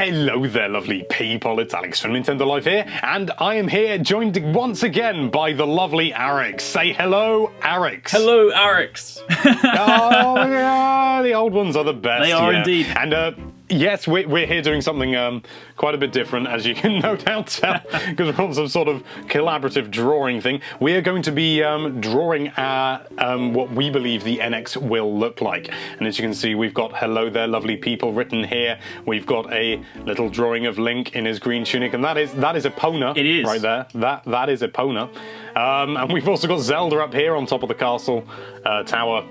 Hello there, lovely people. It's Alex from Nintendo Life here, and I am here joined once again by the lovely Arekkz. Say hello, Arekkz. Hello, Arekkz. Oh, yeah, the old ones are the best. They are indeed. And yes, we're here doing something quite a bit different, as you can no doubt tell, because we're on some sort of collaborative drawing thing. We are going to be drawing what we believe the NX will look like. And as you can see, we've got hello there, lovely people written here. We've got a little drawing of Link in his green tunic, and that is Epona. It is. Right there. That is Epona. And we've also got Zelda up here on top of the castle tower,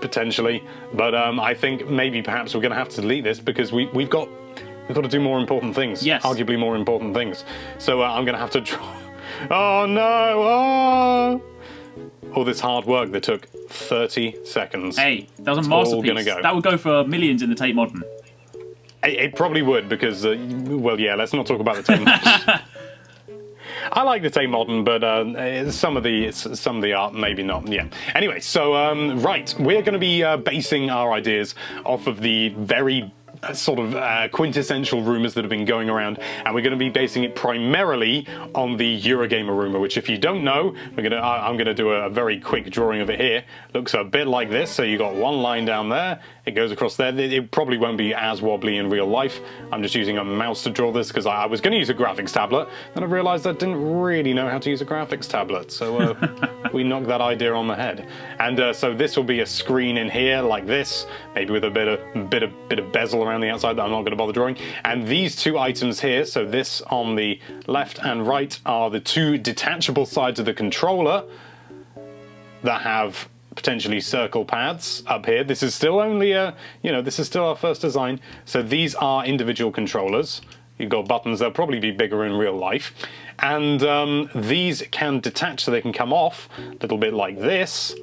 potentially. But I think maybe perhaps we're going to have to delete this because we've got to do more important things. Yes. Arguably more important things. So I'm going to have to draw. Oh no! Oh! All this hard work that took 30 seconds. Hey, that was a masterpiece. Go. That would go for millions in the Tate Modern. It probably would because, well, yeah. Let's not talk about the Tate Modern. I like the Tate Modern, but some of the art maybe not. Yeah. Anyway, so right, we're going to be basing our ideas off of the very sort of quintessential rumours that have been going around, and we're going to be basing it primarily on the Eurogamer rumour, which, if you don't know, I'm going to do a very quick drawing of it here. Looks a bit like this. So you got one line down there, it goes across there. It probably won't be as wobbly in real life. I'm just using a mouse to draw this because I was going to use a graphics tablet, then I realised I didn't really know how to use a graphics tablet, so we knocked that idea on the head. And so this will be a screen in here like this, maybe with a bit of bezel around the outside that I'm not going to bother drawing. And these two items here, so this on the left and right, are the two detachable sides of the controller that have potentially circle pads up here. This is still only this is still our first design. So these are individual controllers. You've got buttons, they'll probably be bigger in real life. And these can detach so they can come off a little bit like this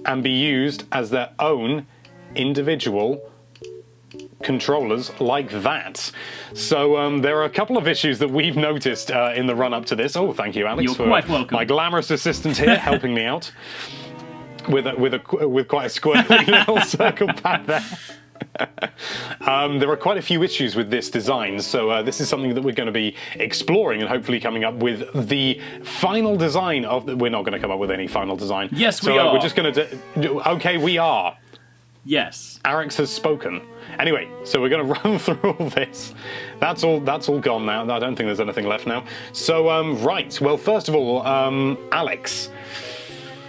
and be used as their own individual controllers like that. So there are a couple of issues that we've noticed in the run-up to this. Oh, thank you, Alex. You're quite welcome. My glamorous assistant here helping me out with quite a squirrely little circle pad there. There are quite a few issues with this design, so this is something that we're going to be exploring and hopefully coming up with the final design of we're not going to come up with any final design. Yes, we are. We're just going to okay, we are. Yes. Arekkz has spoken. Anyway, so we're going to run through all this. That's all gone now. I don't think there's anything left now. So, right. Well, first of all, Alex.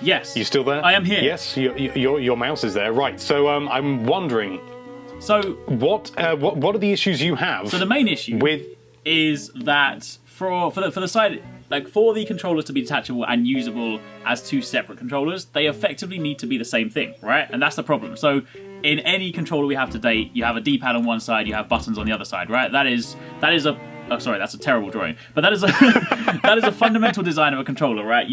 Yes. You still there? I am here. Yes, your mouse is there. Right. So, I'm wondering. So, what are the issues you have? So the main issue is that for the side, like for the controllers to be detachable and usable as two separate controllers, they effectively need to be the same thing, right? And that's the problem. So in any controller we have to date, you have a D-pad on one side, you have buttons on the other side, right? That is a sorry, that's a terrible drawing, but that is a that is a fundamental design of a controller, right?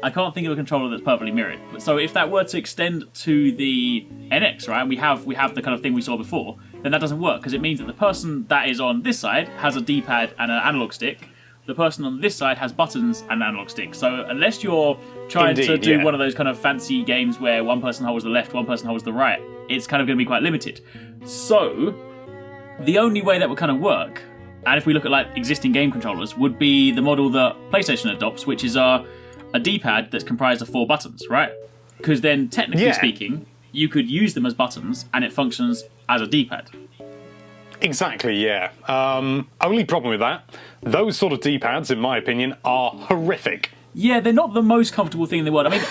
I can't think of a controller that's perfectly mirrored. So if that were to extend to the NX, right, and we have the kind of thing we saw before, then that doesn't work because it means that the person that is on this side has a D-pad and an analog stick. The person on this side has buttons and an analog stick. So unless you're trying to do one of those kind of fancy games where one person holds the left, one person holds the right, it's kind of going to be quite limited. So the only way that would kind of work, and if we look at like existing game controllers, would be the model that PlayStation adopts, which is a D-pad that's comprised of 4 buttons, right? Because then, technically speaking, you could use them as buttons and it functions as a D-pad. Exactly, yeah. Only problem with that, those sort of D-pads, in my opinion, are horrific. Yeah, they're not the most comfortable thing in the world. I mean,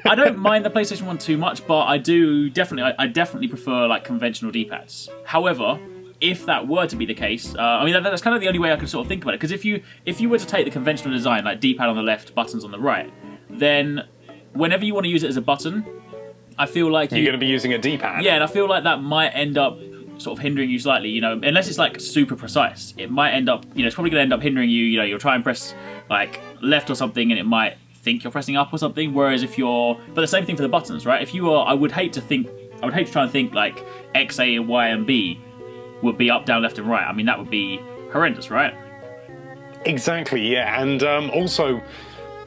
I don't mind the PlayStation one too much, but I definitely prefer like conventional D-pads. However, if that were to be the case, I mean that's kind of the only way I can sort of think about it. Because if you were to take the conventional design, like D-pad on the left, buttons on the right, then whenever you want to use it as a button, I feel like you're going to be using a D-pad. Yeah, and I feel like that might end up sort of hindering you slightly, you know, unless it's like super precise. It might end up, it's probably going to end up hindering you, you'll try and press like left or something and it might think you're pressing up or something, whereas but the same thing for the buttons, right? I would hate to try and think like X, A, Y, and B would be up, down, left, and right. I mean, that would be horrendous, right? Exactly, yeah. And also,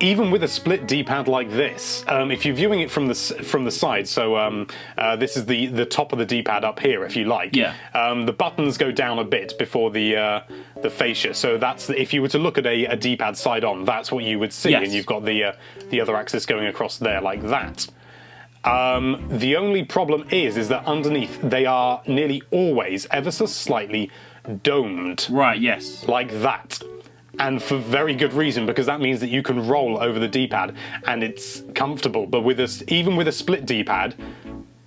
even with a split D-pad like this, if you're viewing it from the side, so this is the top of the D-pad up here, if you like. Yeah. The buttons go down a bit before the fascia. So that's if you were to look at a D-pad side on, that's what you would see, Yes. and you've got the other axis going across there like that. The only problem is that underneath they are nearly always ever so slightly domed. Right. Yes. Like that. And for very good reason, because that means that you can roll over the D-pad and it's comfortable. But even with a split D-pad,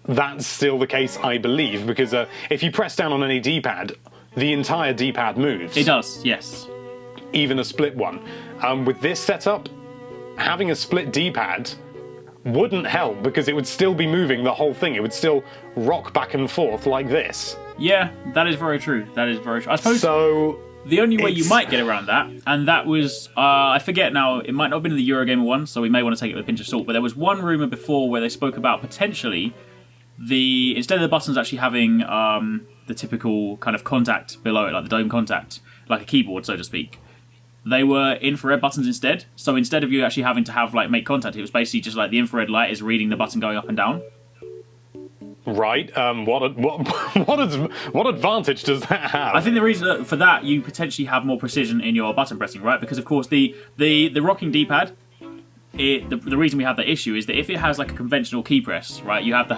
that's still the case, I believe, because if you press down on any D-pad, the entire D-pad moves. It does. Yes. Even a split one. With this setup, having a split D-pad wouldn't help, because it would still be moving the whole thing. It would still rock back and forth like this. Yeah, that is very true. That is very true. I suppose. So The only way you might get around that, and that was, I forget now, it might not have been in the Eurogamer one, so we may want to take it with a pinch of salt, but there was one rumour before where they spoke about potentially instead of the buttons actually having the typical kind of contact below it, like the dome contact, like a keyboard, so to speak, they were infrared buttons instead. So instead of you actually having to have, like, make contact, it was basically just like the infrared light is reading the button going up and down. Right. What advantage does that have? I think the reason for that, you potentially have more precision in your button pressing, right? Because of course the rocking D-pad, the reason we have that issue is that if it has like a conventional key press, right, you have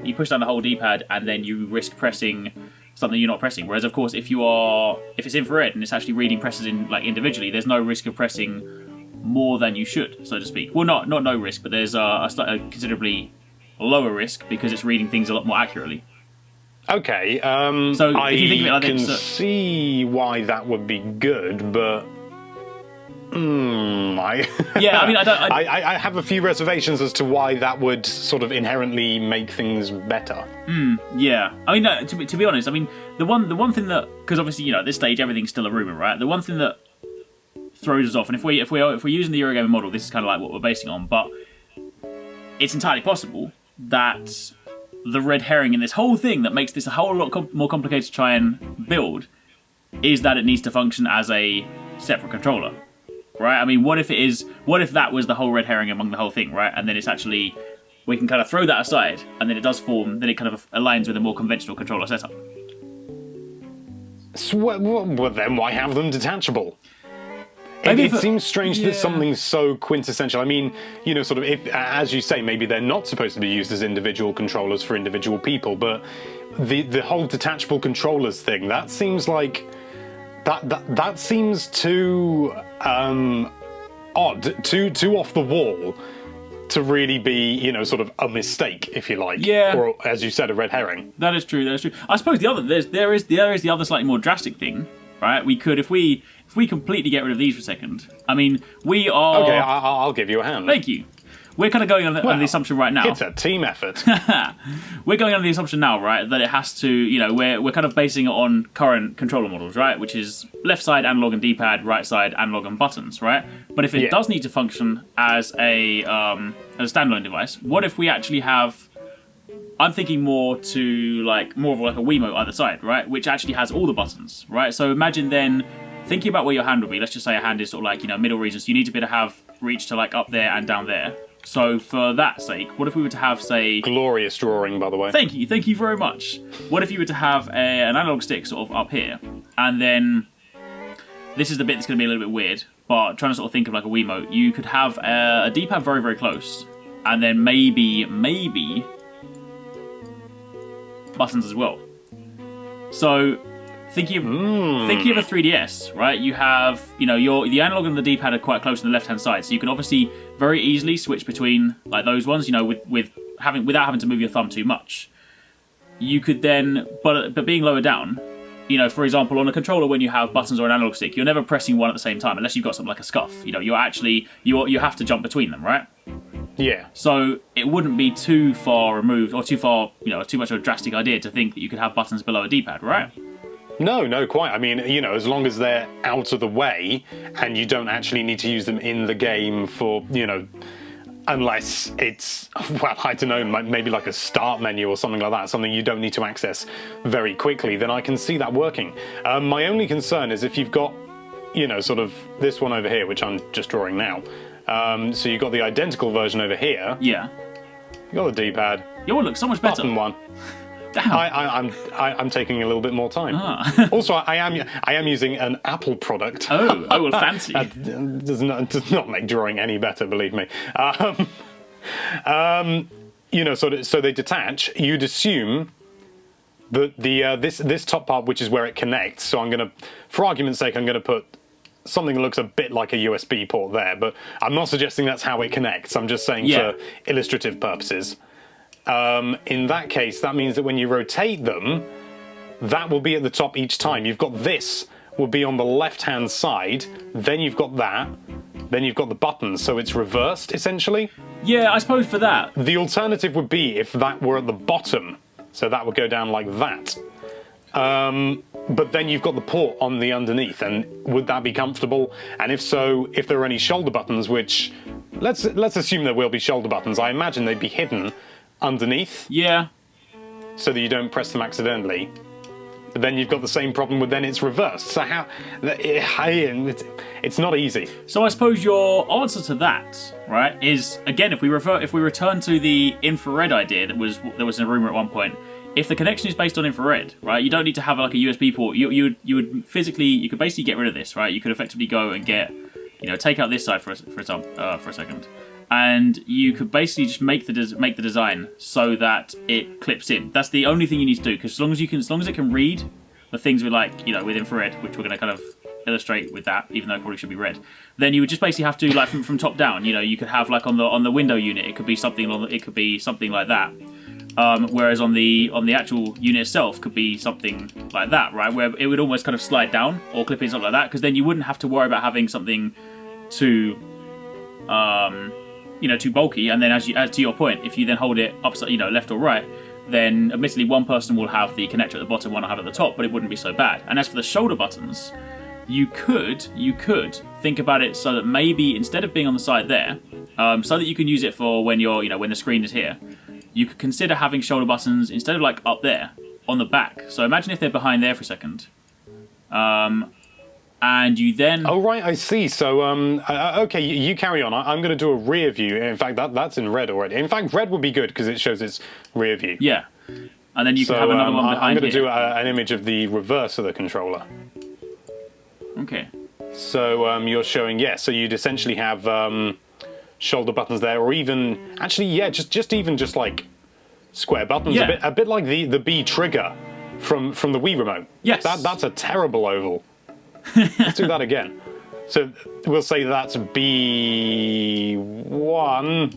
you push down the whole D-pad and then you risk pressing something you're not pressing. Whereas of course if it's infrared and it's actually reading presses in like individually, there's no risk of pressing more than you should, so to speak. Well, not no risk, but there's a considerably lower risk because it's reading things a lot more accurately. Okay, so I if you think of it like can this, see why that would be good, but yeah, I mean, I have a few reservations as to why that would sort of inherently make things better. Yeah, I mean, no, to be honest, I mean, the one thing that, because obviously, at this stage everything's still a rumor, right? The one thing that throws us off, and if we're using the Eurogamer model, this is kind of like what we're basing on, but it's entirely possible that the red herring in this whole thing that makes this a whole lot more complicated to try and build is that it needs to function as a separate controller, right? I mean, what if that was the whole red herring among the whole thing, right? And then it's actually, we can kind of throw that aside, and then it does form, then it kind of aligns with a more conventional controller setup. So, well, then why have them detachable? It seems strange that something so quintessential. I mean, sort of, if, as you say, maybe they're not supposed to be used as individual controllers for individual people, but the whole detachable controllers thing, that seems like that seems too odd, too off the wall to really be, sort of a mistake, if you like. Yeah. Or, as you said, a red herring. That is true. I suppose there is the other slightly more drastic thing, right? We could, if we completely get rid of these for a second. I mean, we are... Okay, I'll give you a hand. Thank you. We're kind of going on the assumption right now. It's a team effort. We're going on the assumption now, right, that it has to, we're kind of basing it on current controller models, right, which is left side analog and D-pad, right side analog and buttons, right? But if it does need to function as a standalone device, what if we actually have... I'm thinking more of like a Wiimote either side, right, which actually has all the buttons, right? So imagine then... thinking about where your hand would be, let's just say a hand is sort of like, middle region, so you need to be able to have reach to like up there and down there. So for that sake, what if we were to have, say... Glorious drawing, by the way. Thank you very much. What if you were to have an analog stick sort of up here, and then... this is the bit that's going to be a little bit weird, but trying to sort of think of like a Wiimote, you could have a D-pad very, very close, and then maybe buttons as well. So... Thinking of a 3DS, right? You have, the analog and the D-pad are quite close on the left-hand side, so you can obviously very easily switch between like those ones, without having to move your thumb too much. You could then, but being lower down, for example, on a controller when you have buttons or an analog stick, you're never pressing one at the same time unless you've got something like a scuff. You have to jump between them, right? Yeah. So it wouldn't be too far removed or too much of a drastic idea to think that you could have buttons below a D-pad, right? No, quite. I mean, as long as they're out of the way and you don't actually need to use them in the game for, unless it's, well, I don't know, maybe like a start menu or something like that, something you don't need to access very quickly, then I can see that working. My only concern is if you've got, sort of this one over here, which I'm just drawing now, So you've got the identical version over here. Yeah. You got the D-pad. Your one looks so much better. Button one. Damn. I'm taking a little bit more time. Ah. Also, I am using an Apple product. Oh, well, fancy. That does not make drawing any better, believe me. You know, so they detach. You'd assume that this top part, which is where it connects. So I'm gonna, for argument's sake, I'm gonna put something that looks a bit like a USB port there, but I'm not suggesting that's how it connects. I'm just saying for illustrative purposes. In that case, that means that when you rotate them, that will be at the top each time. You've got this will be on the left-hand side, then you've got that, then you've got the buttons, so it's reversed, essentially. Yeah, I suppose for that. The alternative would be if that were at the bottom, so that would go down like that. But then you've got the port on the underneath, and would that be comfortable? And if so, if there are any shoulder buttons, which, let's assume there will be shoulder buttons, I imagine they'd be hidden underneath. Yeah. So that you don't press them accidentally. But then you've got the same problem with then it's reversed. So how... It's not easy. So I suppose your answer to that, right, is, again, if we return to the infrared idea that was in a rumor at one point, if the connection is based on infrared, right, you don't need to have like a USB port. You would physically, you could basically get rid of this, right? You could effectively go and get, you know, take out this side for a second, and you could basically just make the design so that it clips in. That's the only thing you need to do, because as long as it can read the things with, like, you know, with infrared, which we're going to kind of illustrate with that, even though it probably should be red, then you would just basically have to, like, from top down, you know, you could have like on the window unit, it could be something like that. Whereas on the actual unit itself could be something like that, right? Where it would almost kind of slide down or clip in, something like that, because then you wouldn't have to worry about having something too, you know, too bulky. And then as to your point, if you then hold it upside, you know, left or right, then admittedly one person will have the connector at the bottom, one will have it at the top, but it wouldn't be so bad. And as for the shoulder buttons, you could think about it so that maybe instead of being on the side there, so that you can use it for when you're, you know, when the screen is here, you could consider having shoulder buttons instead of like up there on the back. So imagine if they're behind there for a second, and you then... Oh, right, I see. So, okay, you carry on. I'm going to do a rear view. In fact, that's in red already. In fact, red would be good because it shows its rear view. Yeah, and then you can have another one behind I'm going to here. do an image of the reverse of the controller. Okay. So you're showing, yeah, so you'd essentially have shoulder buttons there, or even, actually, yeah, just like square buttons, Yeah. a bit like the B trigger from the Wii remote. Yes. That's a terrible oval. Let's do that again. So we'll say that's B1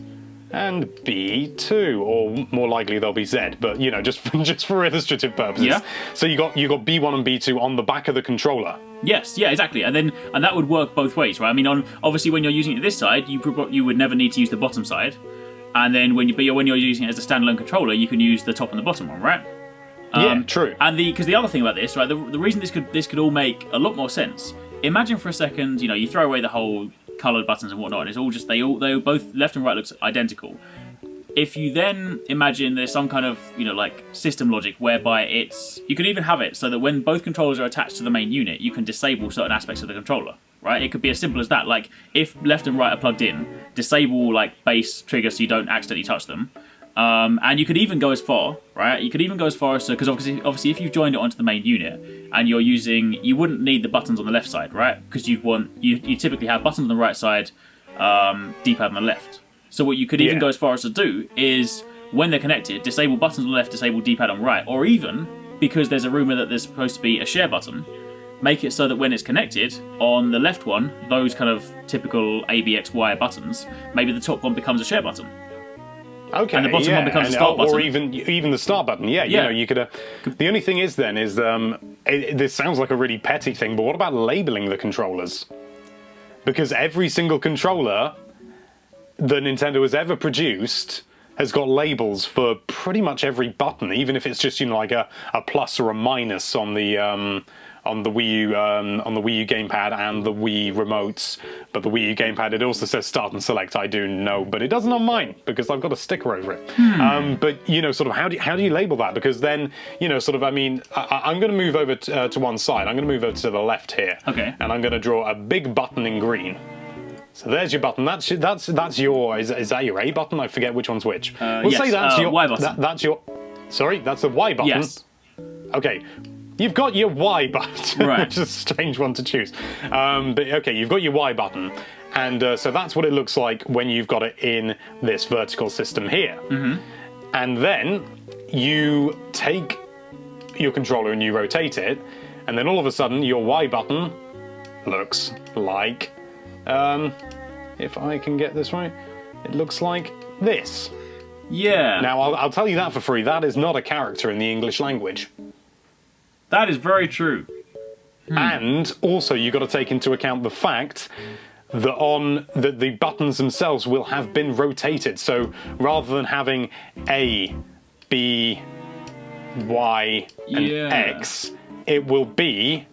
and B2, or more likely they'll be Z, but you know, just for illustrative purposes. Yeah. So you got B1 and B2 on the back of the controller. Yes, yeah, exactly, and that would work both ways, right? I mean, obviously when you're using it this side, you would never need to use the bottom side, and then when you're using it as a standalone controller, you can use the top and the bottom one, right? Yeah, true. And because the other thing about this, right, the reason this could all make a lot more sense. Imagine for a second, you know, you throw away the whole coloured buttons and whatnot, and it's all just they both left and right looks identical. If you then imagine there's some kind of, you know, like system logic whereby you can even have it so that when both controllers are attached to the main unit, you can disable certain aspects of the controller, right? It could be as simple as that. Like if left and right are plugged in, disable like base trigger so you don't accidentally touch them. And you could even go as far, right? You could even go as far as, because obviously if you've joined it onto the main unit and you wouldn't need the buttons on the left side, right? Because you typically have buttons on the right side, D-pad on the left. So what you could even go as far as to do is, when they're connected, disable buttons on the left, disable D-pad on right, or even, because there's a rumour that there's supposed to be a share button, make it so that when it's connected, on the left one, those kind of typical ABXY buttons, maybe the top one becomes a share button. Okay, and the bottom one becomes a start button. Or even the start button, you know, you could... the only thing is then, this sounds like a really petty thing, but what about labelling the controllers? Because every single controller that Nintendo has ever produced has got labels for pretty much every button, even if it's just, you know, like a plus or a minus on the Wii U gamepad and the Wii remotes. But the Wii U gamepad, it also says start and select. I do know, but it doesn't on mine because I've got a sticker over it. But you know, sort of how do you label that? Because then, you know, sort of, I mean, I'm going to move over to one side. I'm going to move over to the left here. Okay. And I'm going to draw a big button in green. So there's your button. That's your. Is that your A button? I forget which one's which. We'll yes, say that's your Y button. That's your. Sorry, that's the Y button. Yes. Okay. You've got your Y button, Right. which is a strange one to choose. But okay, you've got your Y button, and so that's what it looks like when you've got it in this vertical system here. Mm-hmm. And then you take your controller and you rotate it, and then all of a sudden your Y button looks like, if I can get this right, it looks like this. Yeah. Now, I'll tell you that for free, that is not a character in the English language. That is very true. And also, you've got to take into account the fact that the buttons themselves will have been rotated. So rather than having A, B, Y, and X, it will be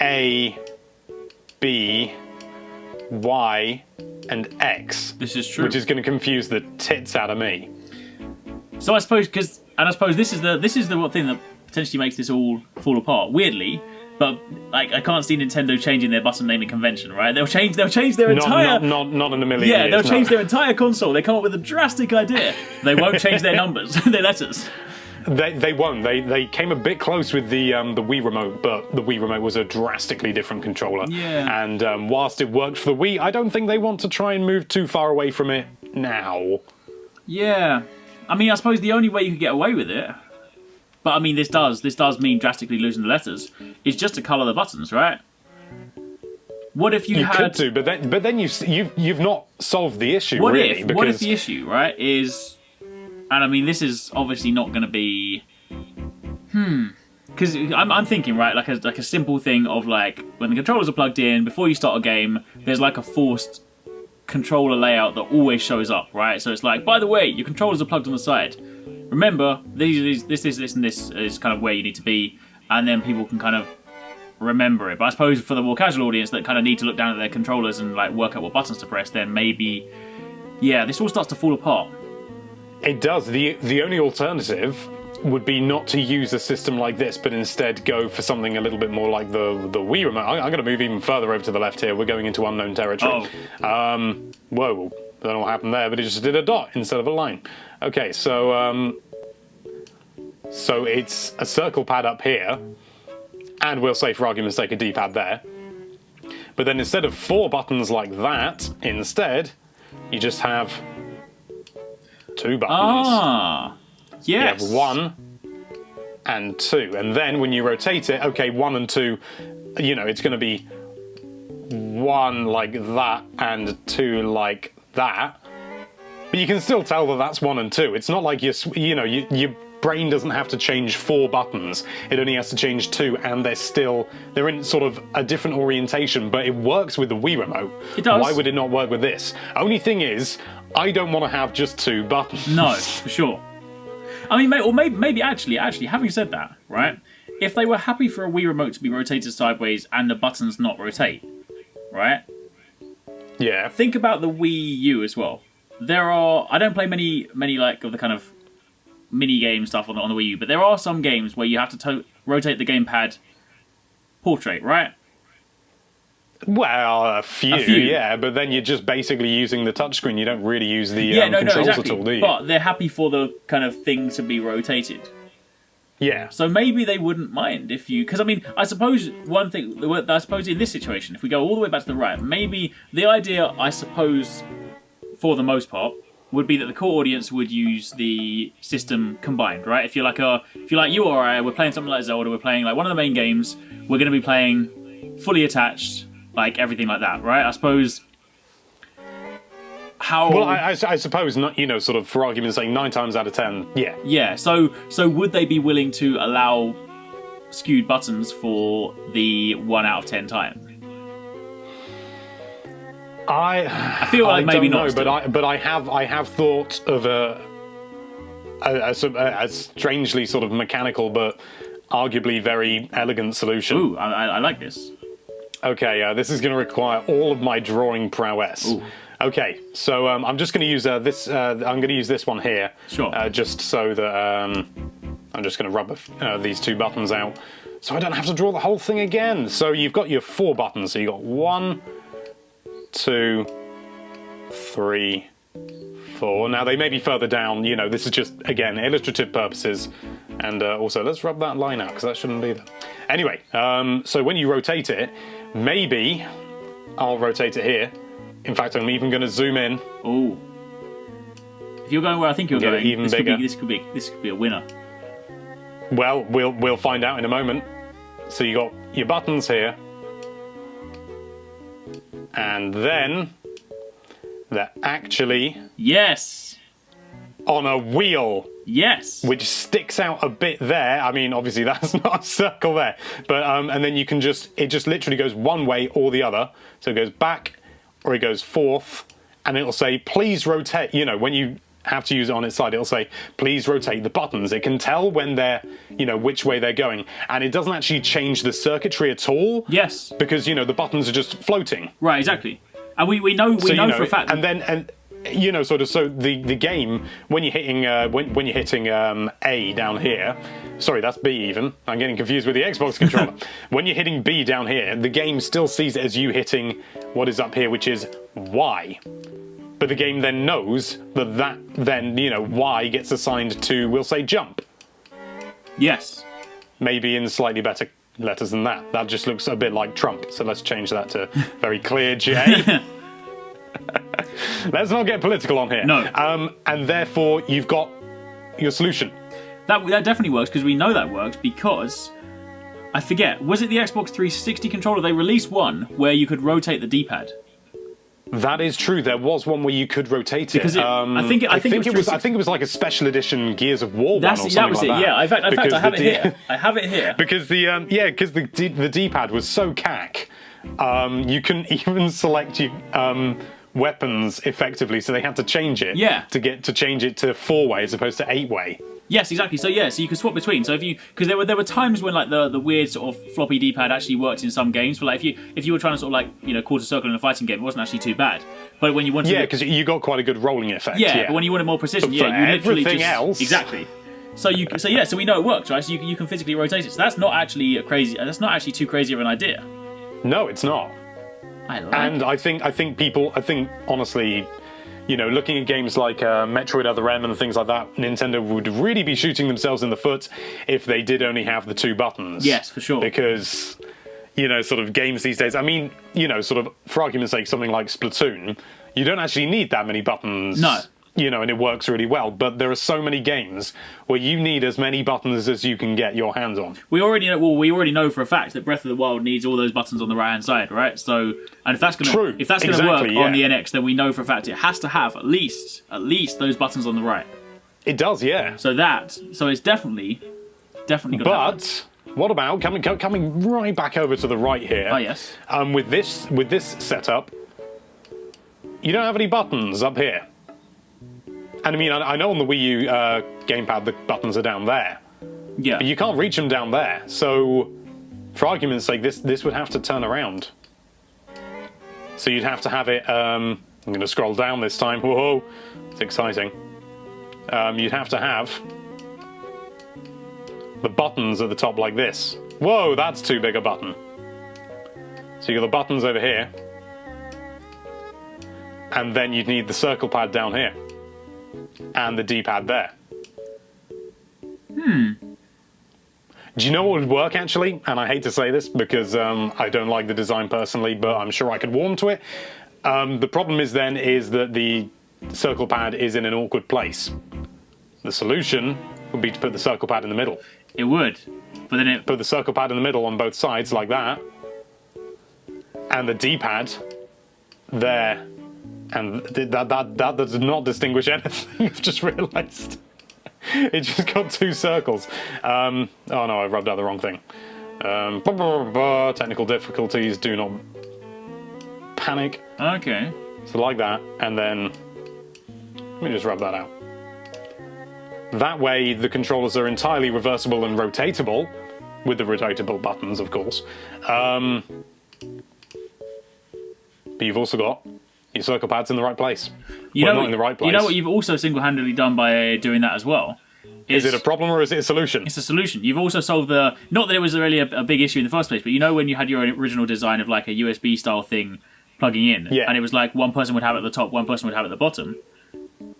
A, B, Y, and X. This is true. Which is going to confuse the tits out of me. So I suppose this is the one thing that potentially makes this all fall apart. Weirdly, but like I can't see Nintendo changing their button naming convention, right? They'll change their entire not in a million years. they'll change their entire console. They come up with a drastic idea. They won't change their numbers, their letters. They won't. They came a bit close with the Wii Remote, but the Wii Remote was a drastically different controller. Yeah. And whilst it worked for the Wii, I don't think they want to try and move too far away from it now. Yeah. I mean, I suppose the only way you could get away with it, but I mean, this does mean drastically losing the letters, is just to colour the buttons, right? What if you had... could do, but then you've not solved the issue, what really. What if the issue, right, is... And I mean, this is obviously not going to be... Because I'm thinking, right, like a simple thing of like, when the controllers are plugged in, before you start a game, there's like a forced controller layout that always shows up, right? So it's like, by the way, your controllers are plugged on the side. Remember, this, and this is kind of where you need to be, and then people can kind of remember it. But I suppose for the more casual audience that kind of need to look down at their controllers and like work out what buttons to press, then maybe, yeah, this all starts to fall apart. It does. The only alternative would be not to use a system like this, but instead go for something a little bit more like the Wii Remote. I'm going to move even further over to the left here. We're going into unknown territory. Oh. Whoa. I don't know what happened there, but it just did a dot instead of a line. Okay, so it's a circle pad up here, and we'll say for argument's sake a D-pad there. But then instead of 4 buttons like that, instead, you just have 2 buttons. Ah, yes. You have 1 and 2, and then when you rotate it, okay, 1 and 2, you know, it's going to be 1 like that and 2 like that. But you can still tell that that's 1 and 2. It's not like your brain doesn't have to change 4 buttons. It only has to change 2, and they're in sort of a different orientation, but it works with the Wii Remote. It does. Why would it not work with this? Only thing is, I don't want to have just 2 buttons. No, for sure. I mean, or maybe actually, having said that, right? If they were happy for a Wii Remote to be rotated sideways and the buttons not rotate, right? Yeah. Think about the Wii U as well. I don't play many like of the kind of mini game stuff on the Wii U, but there are some games where you have to rotate the gamepad portrait, right? Well, a few, yeah, but then you're just basically using the touchscreen. You don't really use the controls exactly. at all, do you? But they're happy for the kind of thing to be rotated. Yeah. So maybe they wouldn't mind if you... Because, I mean, I suppose one thing... I suppose in this situation, if we go all the way back to the right, maybe the idea, I suppose, for the most part, would be that the core audience would use the system combined, right? If you're like you or I, we're playing something like Zelda, we're playing like one of the main games, we're going to be playing fully attached, like everything like that, right? I suppose... Well, I suppose, not, you know, sort of for argument's sake, 9 times out of 10, yeah. Yeah, so would they be willing to allow skewed buttons for the 1 out of 10 time? I feel like maybe not. But I have thought of a strangely sort of mechanical but arguably very elegant solution. Ooh, I like this. Okay, this is going to require all of my drawing prowess. Ooh. Okay, so I'm just going to use this. I'm going to use this one here. Sure. Just so that I'm just going to rub these 2 buttons out, so I don't have to draw the whole thing again. So you've got your 4 buttons. So you got 1, 2, 3, 4. Now they may be further down. You know, this is just again illustrative purposes. And also, let's rub that line out because that shouldn't be there. Anyway, so when you rotate it, maybe I'll rotate it here. In fact, I'm even going to zoom in. Oh. If you're going where I think you're going, even bigger. This could be a winner. Well, we'll find out in a moment. So you got your buttons here, and then they're actually on a wheel. Yes. Which sticks out a bit there. I mean, obviously that's not a circle there, but and then you can it just literally goes one way or the other. So it goes back or it goes forth, and it'll say please rotate. You know, when you have to use it on its side, it'll say please rotate the buttons. It can tell when they're, you know, which way they're going, and it doesn't actually change the circuitry at all. Yes, because you know the buttons are just floating. Right, exactly. And we know for a fact. And then you know, sort of, so the game when you're hitting when you're hitting A down here. Sorry, that's B even. I'm getting confused with the Xbox controller. When you're hitting B down here, the game still sees it as you hitting what is up here, which is Y. But the game then knows that then, you know, Y gets assigned to, we'll say, jump. Yes. Maybe in slightly better letters than that. That just looks a bit like Trump. So let's change that to very clear J. Let's not get political on here. No. And therefore, you've got your solution. That definitely works, because we know that works because, I forget, was it the Xbox 360 controller? They released one where you could rotate the D-pad. That is true. There was one where you could rotate it. Because I think it was like a special edition Gears of War one or something that was like it. that. Yeah, in fact, I have it here. I have it here. Because the D-pad was so cack. You couldn't even select your weapons effectively, so they had to change it. Yeah. To change it to 4-way as opposed to 8-way. Yes, exactly. So so you could swap between. So because there were times when like the weird sort of floppy D-pad actually worked in some games. But like if you were trying to sort of like, you know, quarter circle in a fighting game, it wasn't actually too bad. But when you wanted because you got quite a good rolling effect. Yeah, but when you wanted more precision, but you literally everything else. Exactly. So we know it works, right? So you can physically rotate it. So that's not actually That's not actually too crazy of an idea. No, it's not. And I think honestly, you know, looking at games like Metroid Other M and things like that, Nintendo would really be shooting themselves in the foot if they did only have the 2 buttons. Yes, for sure. Because, you know, sort of games these days, I mean, you know, sort of, for argument's sake, something like Splatoon, you don't actually need that many buttons. No. You know, and it works really well. But there are so many games where you need as many buttons as you can get your hands on. We already know for a fact that Breath of the Wild needs all those buttons on the right hand side, right? So, and if that's gonna work on the NX, then we know for a fact it has to have at least those buttons on the right. It does, yeah. So it's definitely gonna happen. But what about coming right back over to the right here? Oh yes. With this setup, you don't have any buttons up here. And I mean, I know on the Wii U gamepad the buttons are down there. Yeah. But you can't reach them down there. So, for argument's sake, this would have to turn around. So you'd have to have it... I'm going to scroll down this time. Whoa, it's exciting. You'd have to have the buttons at the top like this. Whoa, that's too big a button. So you got the buttons over here. And then you'd need the circle pad down here. And the D-pad there. Do you know what would work, actually? And I hate to say this because I don't like the design personally, but I'm sure I could warm to it. The problem is that the circle pad is in an awkward place. The solution would be to put the circle pad in the middle. It would. But then put the circle pad in the middle on both sides, like that. And the D-pad there. And that does not distinguish anything, I've just realised. It just got 2 circles. Oh no, I rubbed out the wrong thing. Technical difficulties, do not panic. Okay. So like that, and then let me just rub that out. That way the controllers are entirely reversible and rotatable, with the rotatable buttons, of course. But you've also got your circle pad's in the right place. Not in the right place. You know what you've also single-handedly done by doing that as well? Is it a problem or is it a solution? It's a solution. You've also solved the... Not that it was really a big issue in the first place, but you know when you had your original design of like a USB-style thing plugging in, Yeah. and it was like one person would have it at the top, one person would have it at the bottom.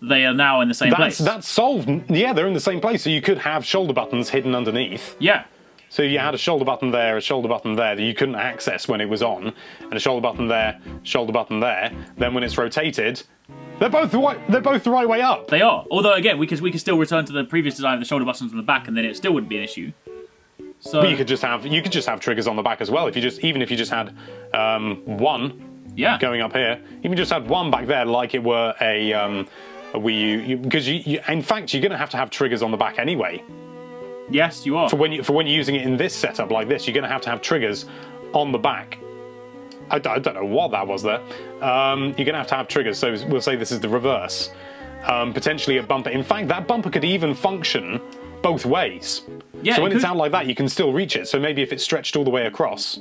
They are now in the same place. That's solved. Yeah, they're in the same place. So you could have shoulder buttons hidden underneath. Yeah. So you had a shoulder button there, a shoulder button there that you couldn't access when it was on, and a shoulder button there, shoulder button there. Then when it's rotated, they're both the right way up. They are. Although again, we could still return to the previous design of the shoulder buttons on the back, and then it still wouldn't be an issue. So But you could just have triggers on the back as well. Even if you just had one yeah. going up here, even if you just had one back there, like it were a Wii U, because in fact you're going to have triggers on the back anyway. Yes, you are. For when you're using it in this setup like this, you're going to have triggers on the back. I don't know what that was there. You're going to have triggers. So we'll say this is the reverse. Potentially a bumper. In fact, that bumper could even function both ways. Yeah, so when it it's could. out like that, you can still reach it. So maybe if it's stretched all the way across.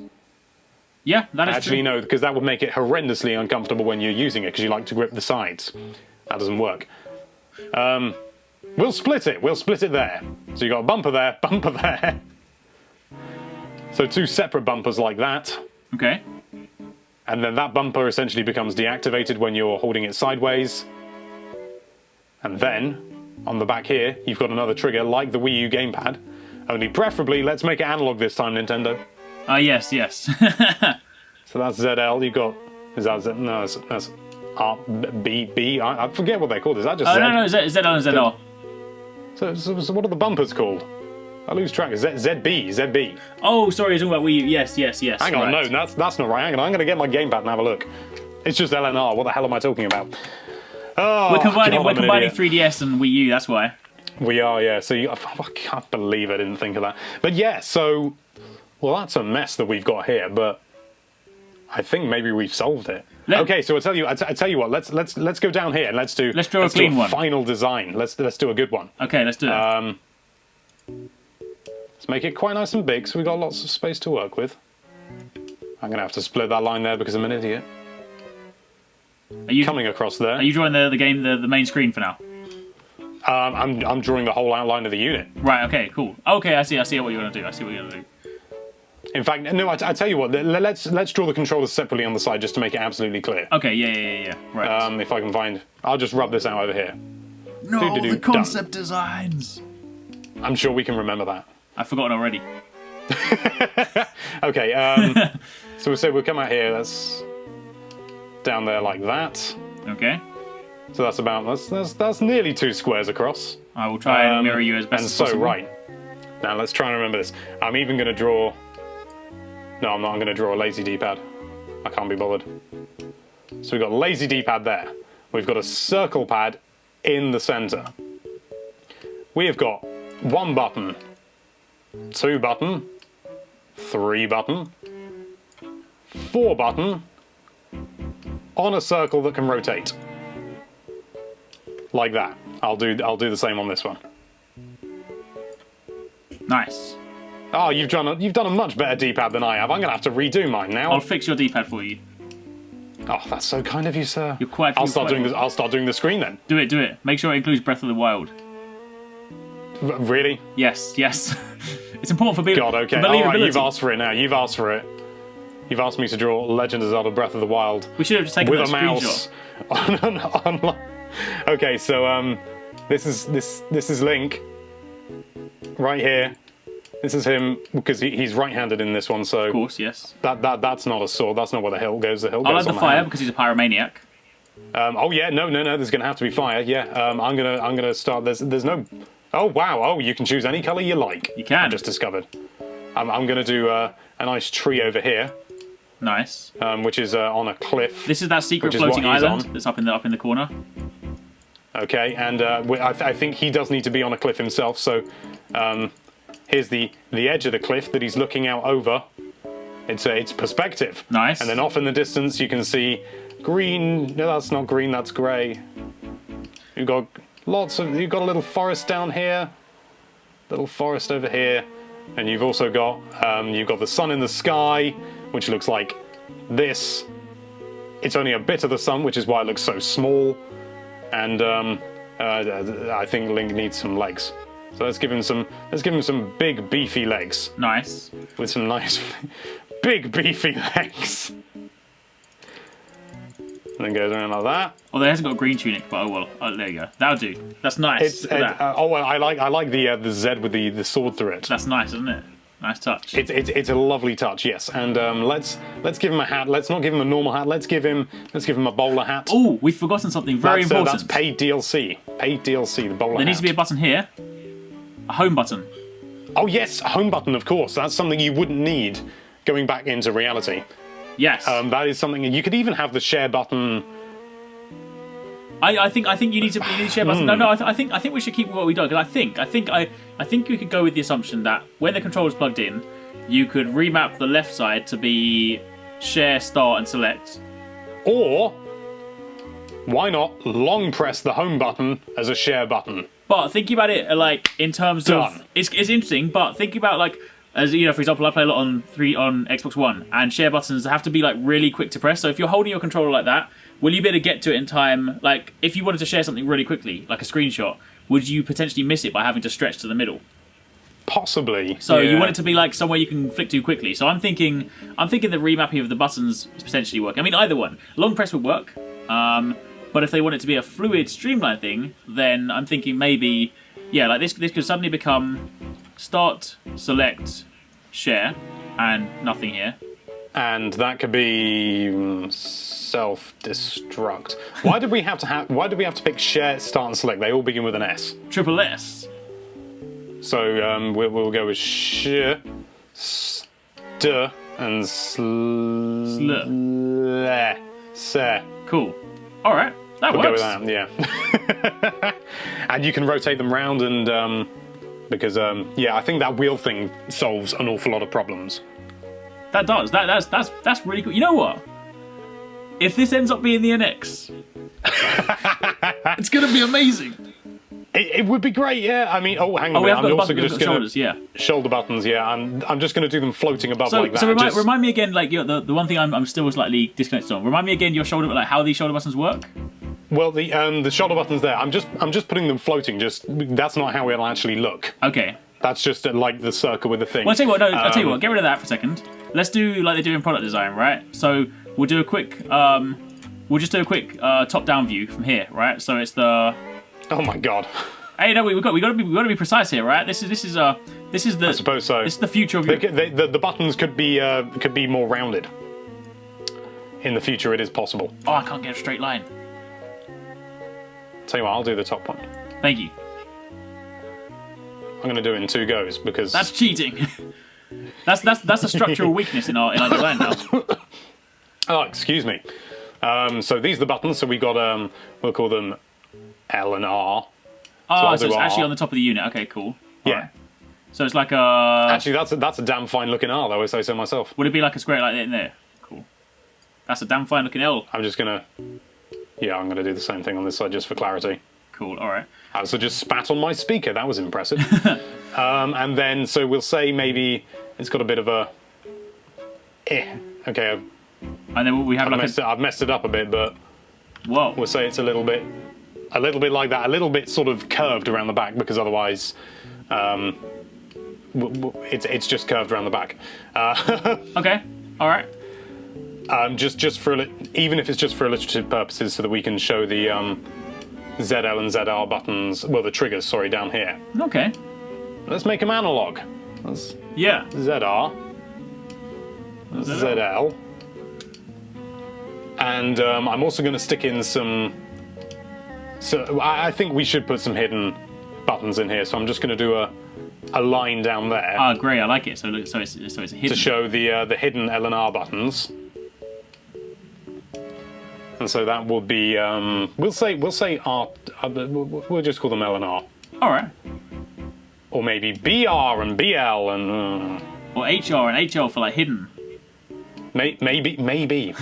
Yeah, that is Actually, true. no, because that would make it horrendously uncomfortable when you're using it, because you like to grip the sides. That doesn't work. We'll split it. We'll split it there. So you got a bumper there, bumper there. So two separate bumpers like that. Okay. And then that bumper essentially becomes deactivated when you're holding it sideways. And then, on the back here, you've got another trigger like the Wii U gamepad. Only preferably, let's make it analog this time, Nintendo. Yes. So that's ZL. You've got... Is that Z? No, that's R, B, B. I forget what they're called. Is that just Z? No, ZL and ZR. So what are the bumpers called? I lose track. ZB. Oh, sorry, you're talking about Wii U. Yes. Hang on, right. no, that's not right. Hang on, I'm going to get my gamepad and have a look. It's just LNR. What the hell am I talking about? Oh, We're combining God, I'm an idiot. 3DS and Wii U, that's why. We are, yeah. So I can't believe I didn't think of that. But yeah, so... Well, that's a mess that we've got here, but I think maybe we've solved it. Okay, so I tell you what. Let's go down here and let's do a clean one. Final design. Let's do a good one. Okay, let's do it. Let's make it quite nice and big, so we've got lots of space to work with. I'm gonna have to split that line there because I'm an idiot. Are you Coming across there. Are you drawing the main screen for now? I'm drawing the whole outline of the unit. Right. Okay. Cool. Okay. I see what you're gonna do. In fact, no. I tell you what. Let's draw the controllers separately on the side just to make it absolutely clear. Okay. Yeah. Right. If I can find, I'll just rub this out over here. No, the concept designs. I'm sure we can remember that. I've forgotten already. Okay. So we'll come out here. That's down there like that. Okay. So that's about that's nearly 2 squares across. I will try and mirror you as best and as so possible. right. Now let's try and remember this. I'm even going to draw. No, I'm not. I'm going to draw a lazy D-pad. I can't be bothered. So we've got a lazy D-pad there. We've got a circle pad in the center. We have got 1 button, 2 button, 3 button, 4 button on a circle that can rotate. Like that. I'll do the same on this one. Nice. Oh, you've done a much better D-pad than I have. I'm gonna have to redo mine now. I'll fix your D-pad for you. Oh, that's so kind of you, sir. You're quite. I'll start doing the screen then. Do it. Make sure it includes Breath of the Wild. Really? Yes. It's important for God, okay. for All right, believability. you've asked for it now. You've asked for it. You've asked me to draw Legend of Zelda: Breath of the Wild. We should have just taken with that a mouse. screenshot. Okay, so this is Link right here. This is him because he's right-handed in this one. So Of course, yes. that's not a sword. That's not where the hilt goes. The hilt I goes like the on fire hand. because he's a pyromaniac. Oh yeah, no. There's gonna have to be fire. Yeah. I'm gonna start. There's no. Oh wow. Oh, you can choose any color you like. You can. I just discovered. I'm gonna do a nice tree over here, Nice. which is on a cliff. This is that secret which is what floating he's island on. that's up in the corner. Okay, and I think he does need to be on a cliff himself. So here's the edge of the cliff that he's looking out over. It's perspective. Nice. And then off in the distance you can see green. No, that's not green. That's grey. You've got a little forest down here, little forest over here, and you've also got the sun in the sky, which looks like this. It's only a bit of the sun, which is why it looks so small. And I think Link needs some legs. So let's give him some big beefy legs Nice. with some nice big beefy legs. And then goes around like that. Although it hasn't got a green tunic, but oh well. Oh, there you go. That'll do. That's nice. Look at that. Oh well, I like the Z with the sword through it. That's nice, isn't it? Nice touch. It's a lovely touch, yes. And let's give him a hat. Let's not give him a normal hat. Let's give him a bowler hat. Oh, we've forgotten something very important. That's paid DLC. Paid DLC. The bowler hat. There needs to be a button here. A home button. Oh yes, a home button. Of course, that's something you wouldn't need going back into reality. Yes. That is something. You could even have the share button. I think you need to share button. No, I think we should keep what we do, because I think you could go with the assumption that when the controller's plugged in, you could remap the left side to be share, start, and select. Or why not long press the home button as a share button? But thinking about it like in terms of it's interesting, but thinking about like as you know, for example, I play a lot on Xbox One, and share buttons have to be like really quick to press. So if you're holding your controller like that, will you be able to get to it in time? Like, if you wanted to share something really quickly, like a screenshot, would you potentially miss it by having to stretch to the middle? Possibly. So yeah. you want it to be like somewhere you can flick to quickly. So I'm thinking the remapping of the buttons potentially work. I mean, either one. Long press would work. But if they want it to be a fluid, streamlined thing, then I'm thinking maybe, yeah, like this could suddenly become start, select, share, and nothing here. And that could be self-destruct. Why did we have to pick share, start, and select? They all begin with an S. Triple S. So we'll go with sh, st, and se. Cool. All right, that We'll works. go with that, yeah. And you can rotate them round, and because yeah, I think that wheel thing solves an awful lot of problems. That does. That's really cool. You know what? If this ends up being the NX, it's gonna be amazing. It would be great, yeah. I mean, oh, hang on. We have I'm got also just going shoulders, yeah. Shoulder buttons, yeah. I'm just going to do them floating above like that. So remind me again, like the one thing I'm still slightly disconnected on. Remind me again your shoulder, like how these shoulder buttons work. Well, the shoulder buttons there. I'm just putting them floating. Just that's not how it'll actually look. Okay. That's just like the circle with the thing. Well, I'll tell you what. No, I'll tell you what. Get rid of that for a second. Let's do like they do in product design, right? So we'll do a quick. We'll just do a quick top-down view from here, right? So it's the. Oh my god. Hey, no, we got to be precise here, right? This is the. I suppose so. This is the future of your. The buttons could be more rounded. In the future, it is possible. Oh, I can't get a straight line. Tell you what, I'll do the top one. Thank you. I'm going to do it in 2 goes because that's cheating. that's a structural weakness in our design now. Oh, excuse me. So these are the buttons. So we got we'll call them L and R. Oh, so it's actually on the top of the unit. Okay, cool. Yeah. Right. So it's like a. Actually, that's a damn fine looking R, though. I say so myself. Would it be like a square like that in there? Cool. That's a damn fine looking L. I'm gonna do the same thing on this side just for clarity. Cool. All right. I also just spat on my speaker. That was impressive. And then so we'll say maybe it's got a bit of a. Okay. And then we have I've messed it up a bit, but. Whoa. We'll say it's a little bit like that, a little bit sort of curved around the back, because otherwise, it's just curved around the back. Okay, all right. Just for even if it's just for illustrative purposes, so that we can show the ZL and ZR buttons, well, the triggers, sorry, down here. Okay. Let's make them analog. Let's yeah. ZR, ZL, and I'm also going to stick in some. So I think we should put some hidden buttons in here. So I'm just going to do a line down there. Ah, great! I like it. So it's a hidden. To show the hidden L and R buttons. And so that will be we'll say R. We'll just call them L and R. All right. Or maybe BR and BL and. Or HR and HL for like hidden. Maybe.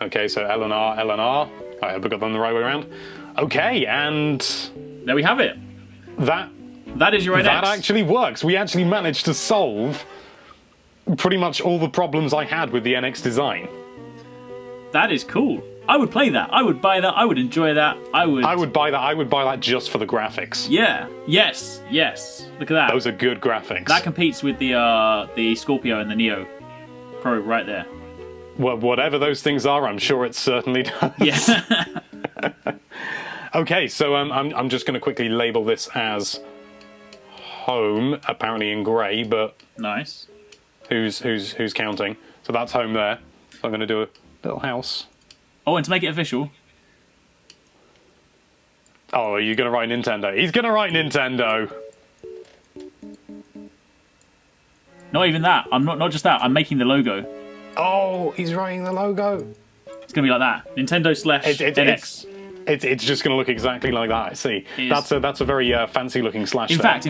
Okay, so L and R, L and R. I hope I got them the right way around. Okay, and there we have it. That is your NX. That actually works. We actually managed to solve pretty much all the problems I had with the NX design. That is cool. I would play that. I would buy that. I would enjoy that. I would buy that. I would buy that just for the graphics. Yeah. Yes. Look at that. Those are good graphics. That competes with the Scorpio and the Neo Pro right there. whatever those things are, I'm sure it certainly does. Yeah. Okay, so I'm just going to quickly label this as home, apparently in grey, but Nice. who's counting? So that's home there. So I'm going to do a little house. Oh, and to make it official. Oh, are you going to write Nintendo? He's going to write Nintendo. Not even that. I'm not just that. I'm making the logo. Oh, he's writing the logo. It's gonna be like that. Nintendo / NX. It's just going to look exactly like that. I see. It That's a very fancy looking slash. In fact,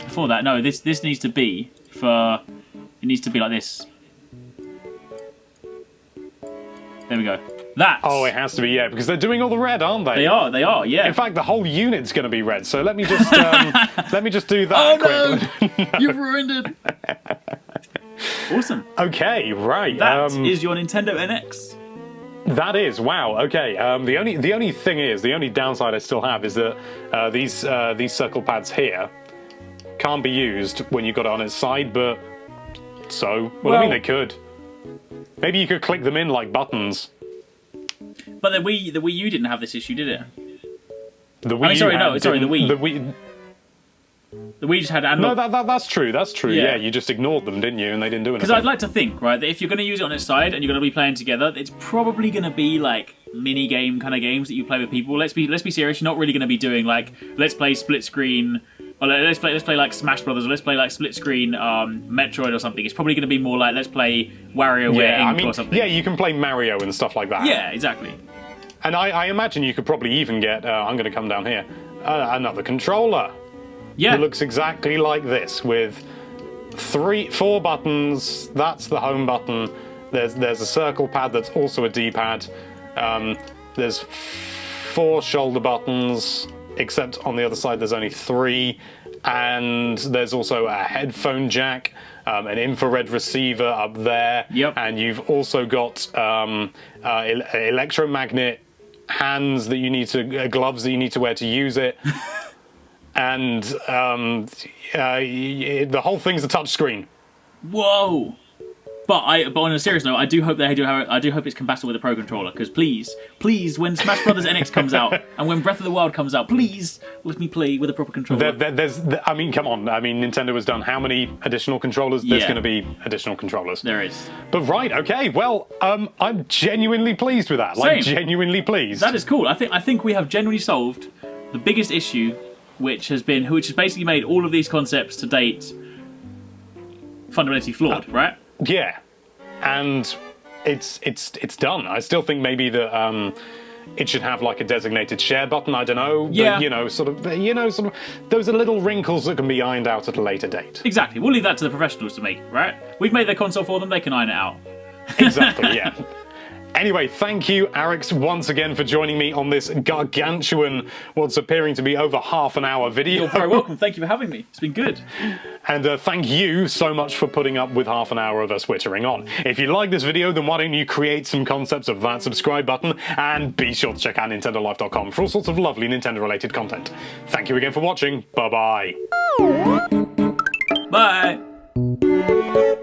before that, no, this needs to be for. It needs to be like this. There we go. That. Oh, it has to be, yeah, because they're doing all the red, aren't they? They are, yeah. In fact, the whole unit's going to be red. So let me just do that. Oh quickly. no! You've ruined it. Awesome. Okay, right. That is your Nintendo NX. That is, wow. Okay. The only downside I still have is that these circle pads here can't be used when you've got it on its side. But I mean, they could. Maybe you could click them in like buttons. But the Wii U didn't have this issue, did it? The Wii the Wii. The Wii. The Wii just had analog. No, that's true. That's true. Yeah. Yeah, you just ignored them, didn't you? And they didn't do anything. Because I'd like to think, right, that if you're going to use it on its side and you're going to be playing together, it's probably going to be like mini game kind of games that you play with people. Let's be serious. You're not really going to be doing like let's play split screen, or let's play like Smash Brothers, or let's play like split screen Metroid or something. It's probably going to be more like let's play WarioWare Inc. or something. Yeah, you can play Mario and stuff like that. Yeah, exactly. And I imagine you could probably even get. I'm going to come down here. Another controller. Yeah. It looks exactly like this with 4 buttons. That's the home button. There's a circle pad that's also a D-pad. There's 4 shoulder buttons, except on the other side there's only 3. And there's also a headphone jack, an infrared receiver up there. Yep. And you've also got electromagnet hands that you need to, gloves that you need to wear to use it. And the whole thing's a touch screen. Whoa! But on a serious note, I do hope it's compatible with a Pro controller. Because please, when Smash Brothers NX comes out and when Breath of the Wild comes out, please let me play with a proper controller. I mean, come on. I mean, Nintendo has done how many additional controllers? There's going to be additional controllers. There is. But right, okay. Well, I'm genuinely pleased with that. Like, Same. genuinely pleased. That is cool. I think we have genuinely solved the biggest issue, which has basically made all of these concepts to date fundamentally flawed, right? Yeah, and it's done. I still think maybe that it should have like a designated share button. I don't know. Yeah. But, sort of those are little wrinkles that can be ironed out at a later date. Exactly. We'll leave that to the professionals to make, right? We've made their console for them. They can iron it out. Exactly. Yeah. Anyway, thank you, Arekkz, once again for joining me on this gargantuan, what's appearing to be over half an hour video. You're very welcome. Thank you for having me. It's been good. And thank you so much for putting up with half an hour of us wittering on. If you like this video, then why don't you create some concepts of that subscribe button, and be sure to check out nintendolife.com for all sorts of lovely Nintendo-related content. Thank you again for watching. Bye-bye. Bye.